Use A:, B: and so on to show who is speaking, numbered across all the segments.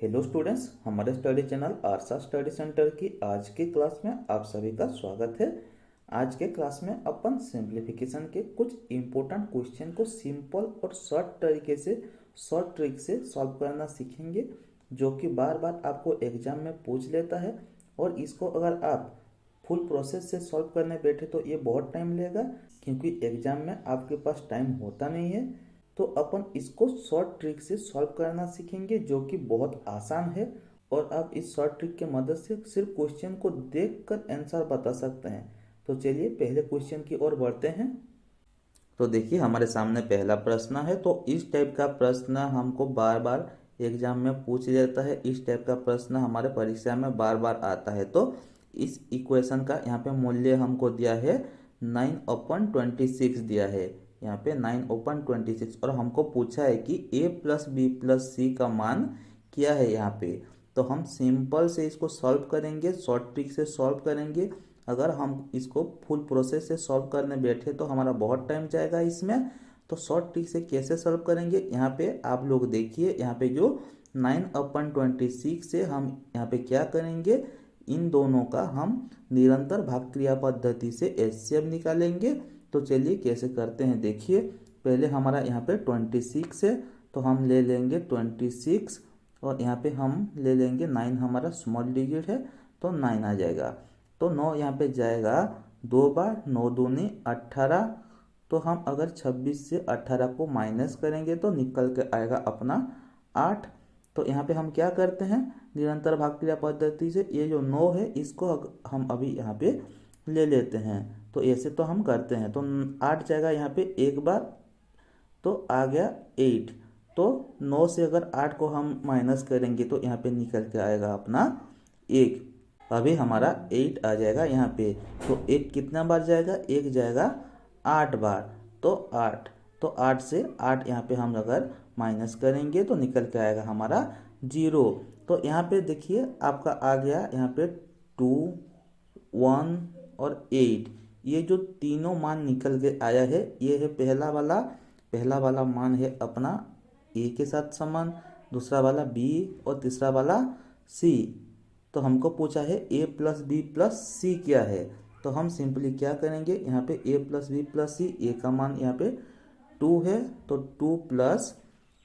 A: Hello students, हमारे study channel आरसा study centre की आज की क्लास में आप सभी का स्वागत है। आज के क्लास में अपन सिंप्लीफिकेशन के कुछ इम्पोर्टेंट क्वेश्चन को सिंपल और शॉर्ट तरीके से शॉर्ट ट्रिक से सॉल्व करना सीखेंगे, जो कि बार बार आपको एग्जाम में पूछ लेता है। और इसको अगर आप फुल प्रोसेस से सॉल्व करने बैठे तो ये बहुत टाइम लेगा, क्योंकि एग्जाम में आपके पास टाइम होता नहीं है। तो अपन इसको शॉर्ट ट्रिक से सॉल्व करना सीखेंगे, जो कि बहुत आसान है। और आप इस शॉर्ट ट्रिक के मदद से सिर्फ क्वेश्चन को देखकर आंसर बता सकते हैं। तो चलिए पहले क्वेश्चन की ओर बढ़ते हैं। तो देखिए, हमारे सामने पहला प्रश्न है। तो इस टाइप का प्रश्न हमको बार बार एग्जाम में पूछ लेता है। इस टाइप का प्रश्न हमारे परीक्षा में बार बार आता है। तो इस इक्वेशन का यहाँ पे मूल्य हमको दिया है 9/26 दिया है। यहाँ पे 9/26 और हमको पूछा है कि a + b + c का मान क्या है यहाँ पे। तो हम सिंपल से इसको सॉल्व करेंगे, शॉर्ट ट्रिक से सॉल्व करेंगे। अगर हम इसको फुल प्रोसेस से सॉल्व करने बैठे तो हमारा बहुत टाइम जाएगा इसमें। तो शॉर्ट ट्रिक से कैसे सॉल्व करेंगे, यहाँ पे आप लोग देखिए। यहाँ पे जो 9/26 से हम यहाँ पे क्या करेंगे, इन दोनों का हम निरंतर भाग क्रिया पद्धति से एचसीएफ निकालेंगे। तो चलिए कैसे करते हैं, देखिए। पहले हमारा यहाँ पे 26 है, तो हम ले लेंगे 26 और यहाँ पे हम ले लेंगे 9, हमारा स्मॉल डिजिट है तो 9 आ जाएगा। तो 9 यहाँ पे जाएगा 2 बार, 9 दूनी 18। तो हम अगर 26 से 18 को माइनस करेंगे तो निकल के आएगा अपना 8। तो यहाँ पे हम क्या करते हैं, निरंतर भाग क्रिया पद्धति से ये जो 9 है इसको हम अभी यहाँ पे ले लेते हैं। तो ऐसे तो हम करते हैं। तो 8 जाएगा यहाँ पे एक बार, तो आ गया 8। तो 9 से अगर 8 को हम माइनस करेंगे तो यहाँ पे निकल के आएगा अपना 1। अभी हमारा 8 आ जाएगा यहाँ पे। तो 1 कितना बार जाएगा, 1 जाएगा 8 बार, तो 8। तो 8 से 8 यहाँ पे हम अगर माइनस करेंगे तो निकल के आएगा हमारा 0। तो यहाँ पे देखिए आपका आ गया यहाँ पे 2, 1 और 8। ये जो तीनों मान निकल के आया है, ये है पहला वाला मान है अपना ए के साथ समान, दूसरा वाला बी और तीसरा वाला सी। तो हमको पूछा है a + b + c क्या है। तो हम सिंपली क्या करेंगे, यहाँ पे a + b + c, a का मान यहाँ पे 2 है तो 2 +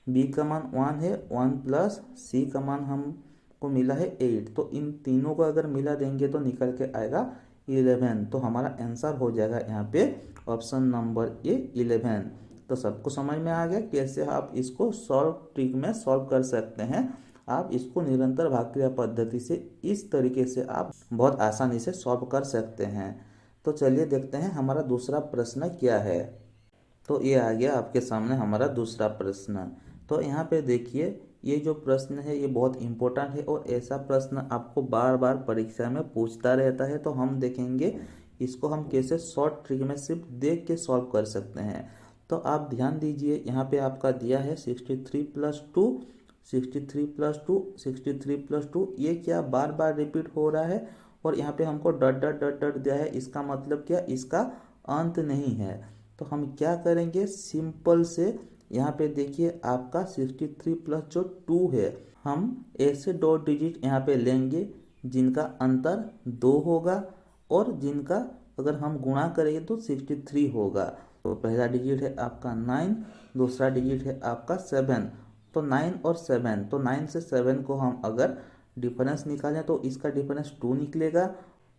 A: b का मान 1 है, 1 + c का मान हमको मिला है 8। तो इन तीनों को अगर मिला देंगे तो निकल के आएगा 11। तो हमारा आंसर हो जाएगा यहाँ पे ऑप्शन नंबर ए 11। तो सबको समझ में आ गया कैसे आप इसको सॉल्व ट्रिक में सॉल्व कर सकते हैं। आप इसको निरंतर भाग क्रिया पद्धति से इस तरीके से आप बहुत आसानी से सॉल्व कर सकते हैं। तो चलिए देखते हैं हमारा दूसरा प्रश्न क्या है। तो ये आ गया आपके सामने हमारा दूसरा प्रश्न। तो यहाँ पे देखिए, ये जो प्रश्न है ये बहुत इम्पोर्टेंट है और ऐसा प्रश्न आपको बार बार परीक्षा में पूछता रहता है। तो हम देखेंगे इसको हम कैसे शॉर्ट ट्रिक में सिर्फ देख के सॉल्व कर सकते हैं। तो आप ध्यान दीजिए, यहाँ पे आपका दिया है 63 + 2, 63 + 2, 63 + 2। ये क्या बार बार रिपीट हो रहा है और यहाँ पे हमको डॉट डॉट डॉट डॉट दिया है। इसका मतलब क्या, इसका अंत नहीं है। तो हम क्या करेंगे, सिंपल से यहाँ पे देखिए आपका 63 + जो 2 है, हम ऐसे 2 डिजिट यहाँ पे लेंगे जिनका अंतर 2 होगा और जिनका अगर हम गुणा करेंगे तो 63 होगा। तो पहला डिजिट है आपका 9, दूसरा डिजिट है आपका 7। तो 9 और 7, तो 9 से 7 को हम अगर डिफरेंस निकालें तो इसका डिफरेंस 2 निकलेगा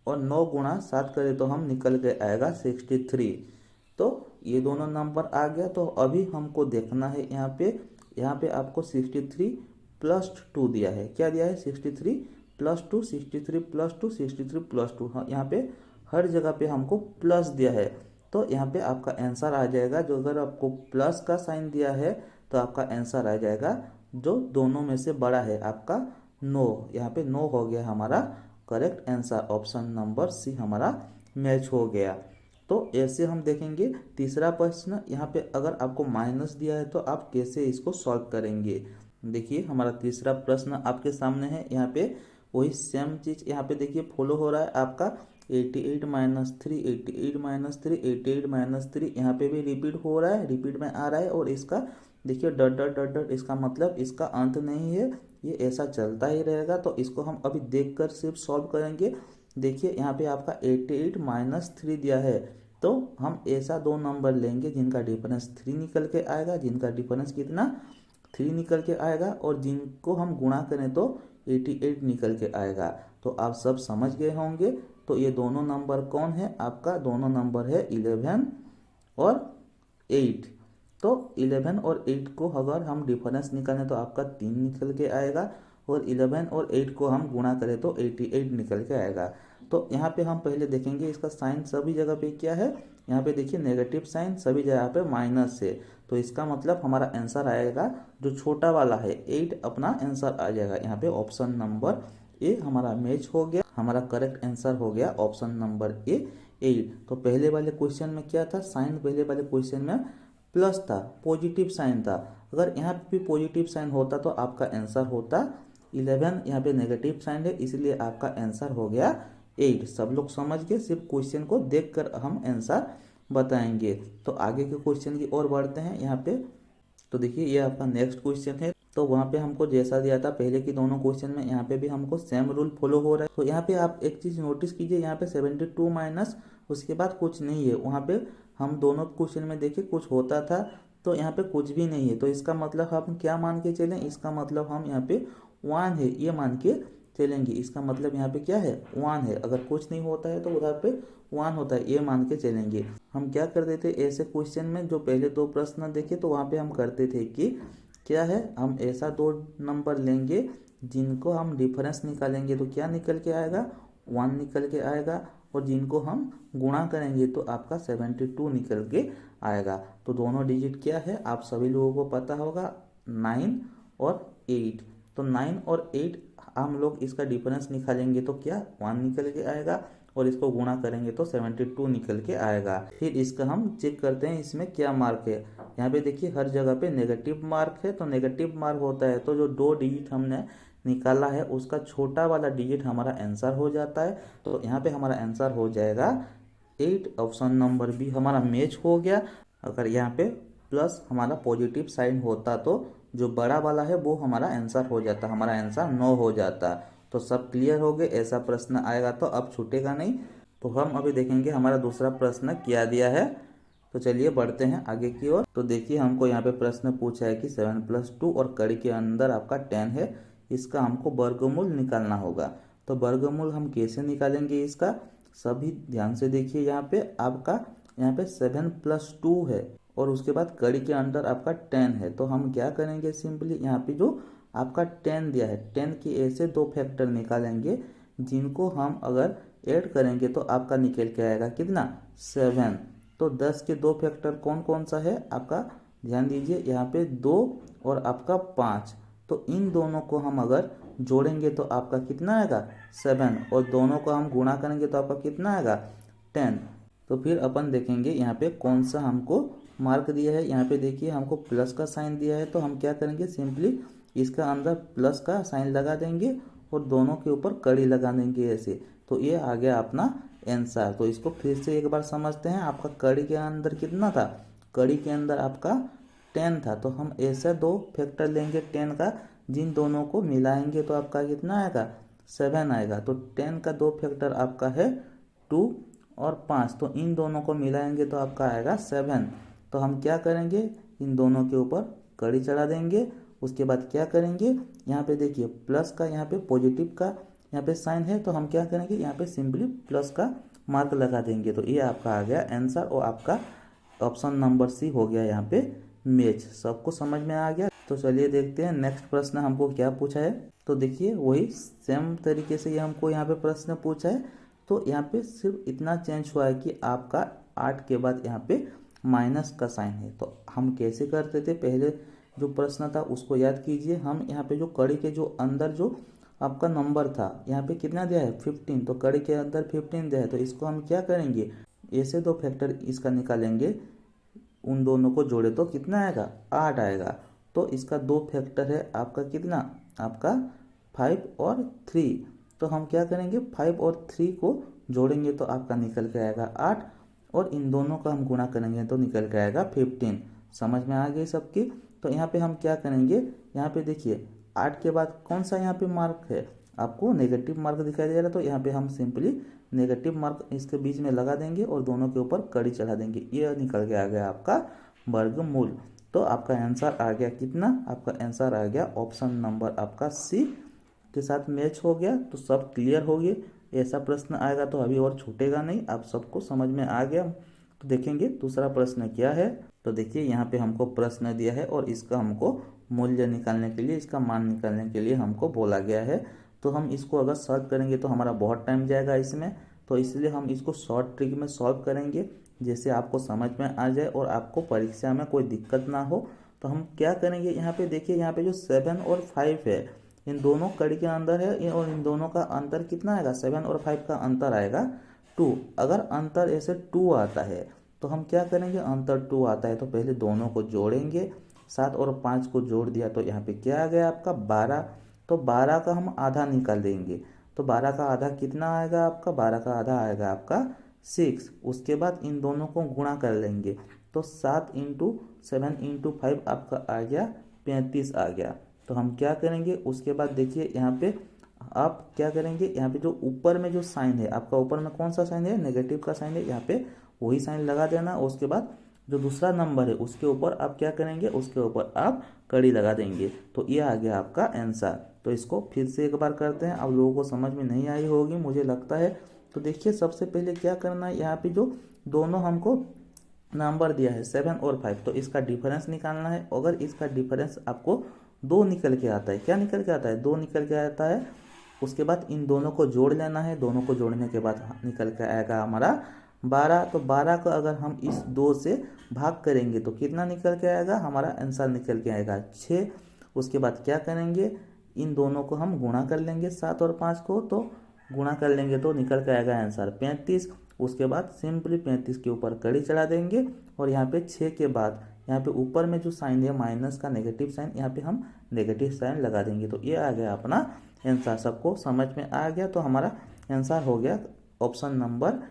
A: और 9 गुणा 7 करें तो हम निकल के आएगा 63। तो ये दोनों नंबर आ गया। तो अभी हमको देखना है यहाँ पे आपको 63 + 2 दिया है। क्या दिया है, 63 + 2, 63 + 2, 63 + 2। हाँ, यहाँ पे हर जगह पे हमको प्लस दिया है। तो यहाँ पे आपका आंसर आ जाएगा, जो अगर आपको प्लस का साइन दिया है तो आपका आंसर आ जाएगा जो दोनों में से बड़ा है आपका 9। यहाँ पे 9 हो गया हमारा correct answer. Option number C हमारा मैच हो गया। तो ऐसे हम देखेंगे तीसरा प्रश्न। यहाँ पे अगर आपको माइनस दिया है तो आप कैसे इसको सॉल्व करेंगे। देखिए हमारा तीसरा प्रश्न आपके सामने है। यहाँ पे वही सेम चीज यहाँ पे देखिए फॉलो हो रहा है आपका 88 - 3, 88 - 3, 88 - 3। यहाँ पे भी रिपीट हो रहा है, रिपीट में आ रहा है। और इसका देखिए डॉट डॉट डॉट डॉट, इसका मतलब इसका अंत नहीं है, ये ऐसा चलता ही रहेगा। तो इसको हम अभी देख कर सिर्फ सॉल्व करेंगे। देखिए यहाँ पे आपका 88 माइनस 3 दिया है, तो हम ऐसा दो नंबर लेंगे जिनका डिफरेंस 3 निकल के आएगा, जिनका डिफरेंस कितना 3 निकल के आएगा, और जिनको हम गुणा करें तो 88 निकल के आएगा। तो आप सब समझ गए होंगे। तो ये दोनों नंबर कौन है आपका, दोनों नंबर है 11 और 8। तो 11 और 8 को अगर हम डिफरेंस निकालें तो आपका 3 निकल के आएगा, और 11 और 8 को हम गुणा करें तो 88 निकल के आएगा। तो यहाँ पे हम पहले देखेंगे इसका साइन सभी जगह पे क्या है। यहाँ पे देखिए नेगेटिव साइन, सभी जगह पे माइनस है। तो इसका मतलब हमारा आंसर आएगा जो छोटा वाला है 8 अपना आंसर आ जाएगा। यहाँ पे ऑप्शन नंबर ए हमारा मैच हो गया, हमारा करेक्ट आंसर हो गया ऑप्शन नंबर ए 8। तो पहले वाले क्वेश्चन में क्या था, साइन पहले वाले क्वेश्चन में प्लस था, पॉजिटिव साइन था। अगर यहाँ पे भी पॉजिटिव साइन होता तो आपका आंसर होता 11, यहाँ पे नेगेटिव साइन है इसलिए आपका आंसर हो गया 8। सब लोग समझ गए, सिर्फ क्वेश्चन को देखकर हम आंसर बताएंगे। तो आगे के क्वेश्चन की ओर बढ़ते हैं यहाँ पे। तो देखिए ये आपका नेक्स्ट क्वेश्चन है। तो वहाँ पे हमको जैसा दिया था पहले की दोनों क्वेश्चन में, यहाँ पे भी हमको सेम रूल फॉलो हो रहा है। तो यहाँ पे आप एक चीज़ नोटिस कीजिए, यहाँ पे 72 माइनस उसके बाद कुछ नहीं है। वहाँ पे हम दोनों क्वेश्चन में देखिए कुछ होता था, तो यहाँ पे कुछ भी नहीं है। तो इसका मतलब हम क्या मान के चलें, इसका मतलब हम यहाँ पे 1 है ये मान के चलेंगे। इसका मतलब यहाँ पे क्या है 1 है। अगर कुछ नहीं होता है तो उधर पे 1 होता है ये मान के चलेंगे। हम क्या करते थे ऐसे क्वेश्चन में, जो पहले दो प्रश्न देखे तो वहाँ पे हम करते थे कि क्या है, हम ऐसा दो नंबर लेंगे जिनको हम डिफरेंस निकालेंगे तो क्या निकल के आएगा 1 निकल के आएगा, और जिनको हम गुणा करेंगे तो आपका 72 निकल के आएगा। तो दोनों डिजिट क्या है आप सभी लोगों को पता होगा, 9 और 8। तो 9 और 8 हम लोग इसका डिफरेंस निकालेंगे तो क्या 1 निकल के आएगा, और इसको गुणा करेंगे तो 72 निकल के आएगा। फिर इसका हम चेक करते हैं इसमें क्या मार्क है। यहाँ पे देखिए हर जगह पे नेगेटिव मार्क है। तो नेगेटिव मार्क होता है तो जो दो डिजिट हमने निकाला है उसका छोटा वाला डिजिट हमारा आंसर हो जाता है। तो यहाँ पे हमारा आंसर हो जाएगा 8। ऑप्शन नंबर बी हमारा मैच हो गया। अगर यहाँ पे प्लस हमारा पॉजिटिव साइन होता तो जो बड़ा वाला है वो हमारा आंसर हो जाता, हमारा आंसर 9 हो जाता। तो सब क्लियर हो गए, ऐसा प्रश्न आएगा तो अब छूटेगा नहीं। तो हम अभी देखेंगे हमारा दूसरा प्रश्न क्या दिया है। तो चलिए बढ़ते हैं आगे की ओर। तो देखिए हमको यहाँ पे प्रश्न पूछा है कि 7+2 और कड़ी के अंदर आपका 10 है, इसका हमको वर्गमूल निकालना होगा। तो वर्गमूल हम कैसे निकालेंगे इसका, सभी ध्यान से देखिए। यहाँ पे आपका यहाँ पे 7+2 है और उसके बाद कड़ी के अंदर आपका 10 है। तो हम क्या करेंगे, सिंपली यहाँ पे जो आपका 10 दिया है 10 के ऐसे दो फैक्टर निकालेंगे जिनको हम अगर ऐड करेंगे तो आपका निकल के आएगा कितना 7। तो 10 के दो फैक्टर कौन कौन सा है आपका, ध्यान दीजिए यहाँ पे 2 और आपका 5। तो इन दोनों को हम अगर जोड़ेंगे तो आपका कितना आएगा 7, और दोनों को हम गुणा करेंगे तो आपका कितना आएगा 10। तो फिर अपन देखेंगे यहाँ पे कौन सा हमको मार्क दिया है। यहाँ पे देखिए हमको प्लस का साइन दिया है, तो हम क्या करेंगे सिंपली इसका अंदर प्लस का साइन लगा देंगे और दोनों के ऊपर कड़ी लगा देंगे ऐसे। तो ये आ गया अपना आंसर। तो इसको फिर से एक बार समझते हैं। आपका कड़ी के अंदर कितना था, कड़ी के अंदर आपका 10 था। तो हम ऐसे दो फैक्टर लेंगे 10 का, जिन दोनों को मिलाएंगे तो आपका कितना आएगा 7 आएगा। तो 10 का दो फैक्टर आपका है 2 और 5। तो इन दोनों को मिलाएंगे तो आपका आएगा 7। तो हम क्या करेंगे, इन दोनों के ऊपर कड़ी चढ़ा देंगे। उसके बाद क्या करेंगे, यहाँ पे देखिए प्लस का यहाँ पे पॉजिटिव का यहाँ पे साइन है, तो हम क्या करेंगे यहाँ पे सिंपली प्लस का मार्क लगा देंगे। तो ये आपका आ गया आंसर, और आपका ऑप्शन नंबर सी हो गया यहाँ पे मैच। सबको समझ में आ गया। तो चलिए देखते हैं नेक्स्ट प्रश्न हमको क्या पूछा है। तो देखिए वही सेम तरीके से ये हमको यहाँ पे प्रश्न पूछा है। तो यहाँ पे सिर्फ इतना चेंज हुआ है कि आपका 8 के बाद यहाँ पे माइनस का साइन है। तो हम कैसे करते थे, पहले जो प्रश्न था उसको याद कीजिए। हम यहाँ पे जो कड़ी के जो अंदर जो आपका नंबर था यहाँ पे कितना दिया है 15, तो कड़ी के अंदर 15 दिया है। तो इसको हम क्या करेंगे, ऐसे दो फैक्टर इसका निकालेंगे, उन दोनों को जोड़े तो कितना आएगा 8 आएगा। तो इसका दो फैक्टर है आपका कितना, आपका 5 और 3। तो हम क्या करेंगे 5 और 3 को जोड़ेंगे तो आपका निकल के आएगा 8, और इन दोनों का हम गुणा करेंगे तो निकल के आएगा 15। समझ में आ गई सबकी। तो यहाँ पे हम क्या करेंगे, यहाँ पे देखिए 8 के बाद कौन सा यहाँ पे मार्क है, आपको नेगेटिव मार्क दिखाई दे रहा है, तो यहाँ पे हम सिंपली नेगेटिव मार्क इसके बीच में लगा देंगे और दोनों के ऊपर कड़ी चढ़ा देंगे। ये निकल के आ गया आपका वर्गमूल। तो आपका आंसर आ गया कितना, आपका आंसर आ गया ऑप्शन नंबर आपका सी के साथ मैच हो गया। तो सब क्लियर हो गए। ऐसा प्रश्न आएगा तो अभी और छूटेगा नहीं, आप सबको समझ में आ गया। तो देखेंगे दूसरा प्रश्न क्या है। तो देखिए यहाँ पे हमको प्रश्न दिया है और इसका हमको मूल्य निकालने के लिए, इसका मान निकालने के लिए हमको बोला गया है। तो हम इसको अगर सॉल्व करेंगे तो हमारा बहुत टाइम जाएगा इसमें, तो इसलिए हम इसको शॉर्ट ट्रिक में सॉल्व करेंगे जैसे आपको समझ में आ जाए और आपको परीक्षा में कोई दिक्कत ना हो। तो हम क्या करेंगे, यहाँ पे देखिए, यहाँ पे जो 7 और 5 है, इन दोनों कड़ी के अंदर है और इन दोनों का अंतर कितना आएगा, 7 और 5 का अंतर आएगा 2। अगर अंतर ऐसे 2 आता है तो हम क्या करेंगे, अंतर 2 आता है तो पहले दोनों को जोड़ेंगे। 7 और 5 को जोड़ दिया तो यहाँ पे क्या आ गया आपका 12। तो 12 का हम आधा निकाल देंगे, तो 12 का आधा कितना आएगा आपका, 12 का आधा आएगा आपका 6। उसके बाद इन दोनों को गुणा कर लेंगे, तो 7 इंटू 7 इंटू 5 आपका आ गया 35 आ गया। तो हम क्या करेंगे, उसके बाद देखिए यहाँ पे आप क्या करेंगे, यहाँ पे जो ऊपर में जो साइन है आपका, ऊपर में कौन सा साइन है, नेगेटिव का साइन है, यहाँ पे वही साइन लगा देना। उसके बाद जो दूसरा नंबर है उसके ऊपर आप क्या करेंगे, उसके ऊपर आप कड़ी लगा देंगे। तो ये आ गया आपका आंसर। तो इसको फिर से एक बार करते हैं, आप लोगों को समझ में नहीं आई होगी मुझे लगता है। तो देखिए सबसे पहले क्या करना है, यहाँ पे जो दोनों हमको नंबर दिया है 7 और 5, तो इसका डिफरेंस निकालना है। अगर इसका डिफरेंस आपको 2 निकल के आता है, क्या निकल के आता है, 2 निकल के आता है, उसके बाद इन दोनों को जोड़ लेना है। दोनों को जोड़ने के बाद निकल के आएगा हमारा 12। तो 12 को अगर हम इस 2 से भाग करेंगे तो कितना निकल के आएगा, हमारा आंसर निकल के आएगा 6। उसके बाद क्या करेंगे, इन दोनों को हम गुणा कर लेंगे, 7 और 5 को, तो गुणा कर लेंगे तो निकल के आएगा आंसर 35। उसके बाद सिंपली 35 के ऊपर कड़ी चढ़ा देंगे और यहाँ पे 6 के बाद यहाँ पे ऊपर में जो साइन है माइनस का नेगेटिव साइन, यहाँ पे हम नेगेटिव साइन लगा देंगे। तो ये आ गया अपना आंसर। सबको समझ में आ गया, तो हमारा आंसर हो गया ऑप्शन नंबर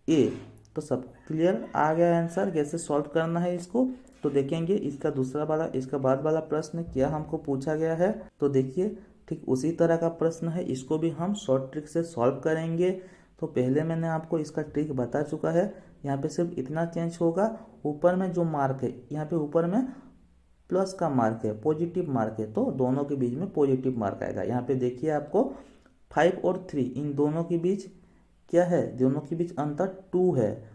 A: ए। तो सब क्लियर आ गया आंसर, कैसे सॉल्व करना है इसको। तो देखेंगे इसका दूसरा वाला, इसका बाद वाला प्रश्न क्या हमको पूछा गया है। तो देखिए ठीक उसी तरह का प्रश्न है, इसको भी हम शॉर्ट ट्रिक से सॉल्व करेंगे। तो पहले मैंने आपको इसका ट्रिक बता चुका है। यहाँ पे सिर्फ इतना चेंज होगा, ऊपर में जो मार्क है, यहाँ पे ऊपर में प्लस का मार्क है, पॉजिटिव मार्क है, तो दोनों के बीच में पॉजिटिव मार्क आएगा। यहाँ पे देखिए आपको 5 और 3 इन दोनों के बीच क्या है, दोनों के बीच अंतर 2 है।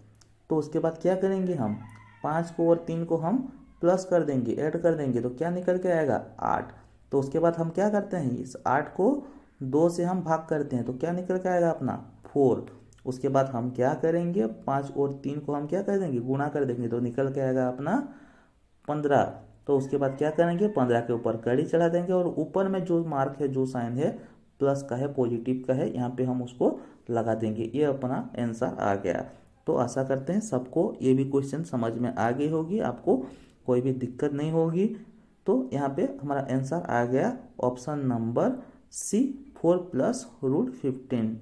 A: तो उसके बाद क्या करेंगे, हम 5 को और 3 को हम प्लस कर देंगे, ऐड कर देंगे, तो क्या निकल के आएगा 8। तो उसके बाद हम क्या करते हैं, इस 8 को 2 से हम भाग करते हैं, तो क्या निकल के आएगा अपना 4। उसके बाद हम क्या करेंगे, 5 और 3 को हम क्या कर देंगे, गुणा कर देंगे, तो निकल के आएगा अपना 15। तो उसके बाद क्या करेंगे, 15 के ऊपर कड़ी चढ़ा देंगे और ऊपर में जो मार्क है, जो साइन है प्लस का है, पॉजिटिव का है, यहाँ पे हम उसको लगा देंगे। ये अपना आंसर आ गया। तो आशा करते हैं सबको ये भी क्वेश्चन समझ में आ गई होगी, आपको कोई भी दिक्कत नहीं होगी। तो यहाँ पे हमारा आंसर आ गया ऑप्शन नंबर सी, 4 + √15।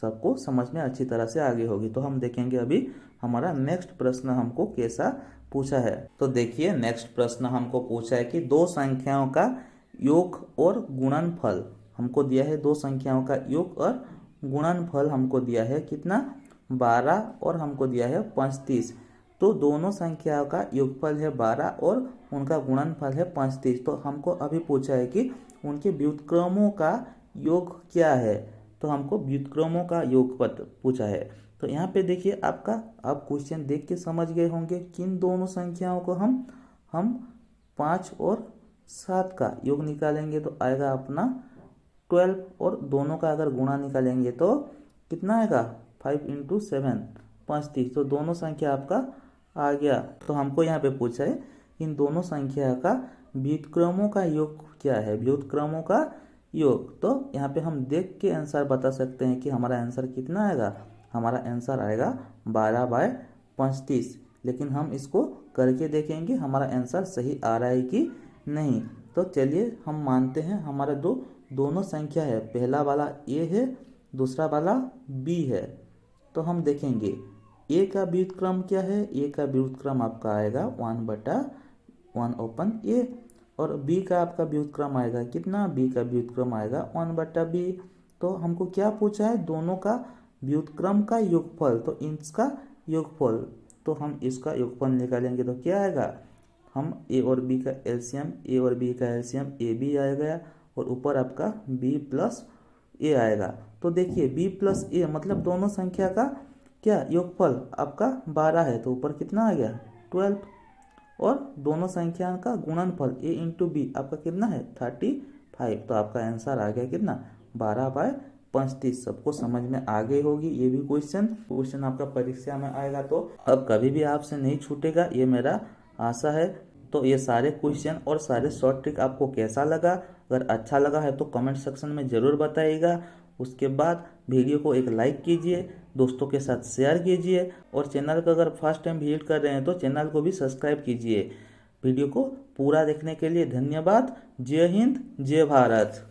A: सबको समझ में अच्छी तरह से आगे होगी। तो हम देखेंगे अभी हमारा नेक्स्ट प्रश्न हमको कैसा पूछा है। तो देखिए नेक्स्ट प्रश्न हमको पूछा है कि दो संख्याओं का योग और गुणनफल हमको दिया है। दो संख्याओं का योग और गुणनफल हमको दिया है कितना, 12 और हमको दिया है 35। तो दोनों संख्याओं का योगफल है 12 और उनका गुणनफल है 35। तो हमको अभी पूछा है कि उनके व्युत्क्रमों का योग क्या है। तो हमको व्युत्क्रमों का योग पूछा है। तो यहाँ पे देखिए आपका, आप क्वेश्चन देख के समझ गए होंगे किन दोनों संख्याओं को हम 5 और 7 का योग निकालेंगे तो आएगा अपना 12, और दोनों का अगर गुणा निकालेंगे तो कितना आएगा 5 × 7 35। तो दोनों संख्या आपका आ गया। तो हमको यहाँ पे पूछा है इन दोनों संख्या का व्युत्क्रमों का योग क्या है, व्युत्क्रमों का योग। तो यहाँ पे हम देख के आंसर बता सकते हैं कि हमारा आंसर कितना आएगा, हमारा आंसर आएगा 12/35। लेकिन हम इसको करके देखेंगे हमारा आंसर सही आ रहा है कि नहीं। तो चलिए हम मानते हैं हमारा दोनों संख्या है, पहला वाला ए है, दूसरा वाला बी है। तो हम देखेंगे ए का व्युत्क्रम क्या है, ए का व्युत्क्रम आपका आएगा 1/1/a, और बी का आपका व्युत्क्रम आएगा कितना, बी का व्युत्क्रम आएगा 1/b। तो हमको क्या पूछा है, दोनों का व्युत्क्रम का योगफल, तो इसका योगफल, तो हम इसका योगफल निकालेंगे तो क्या आएगा, हम ए और बी का एलसीएम, ए और बी का एलसीएम ए बी आएगा और ऊपर आपका बी प्लस ए आएगा। तो देखिए बी प्लस ए मतलब दोनों संख्या का क्या योगफल आपका 12 है, तो ऊपर कितना आ गया 12, और दोनों संख्या का गुणनफल ए इंटू बी आपका कितना है 35। तो आपका आंसर आ गया कितना 12/35। सबको समझ में आ गई होगी ये भी क्वेश्चन आपका परीक्षा में आएगा तो अब कभी भी आपसे नहीं छूटेगा, ये मेरा आशा है। तो ये सारे क्वेश्चन और सारे शॉर्ट ट्रिक आपको कैसा लगा, अगर अच्छा लगा है तो कमेंट सेक्शन में ज़रूर बताइएगा। उसके बाद वीडियो को एक लाइक कीजिए, दोस्तों के साथ शेयर कीजिए, और चैनल को अगर फर्स्ट टाइम विजिट कर रहे हैं तो चैनल को भी सब्सक्राइब कीजिए। वीडियो को पूरा देखने के लिए धन्यवाद। जय हिंद, जय भारत।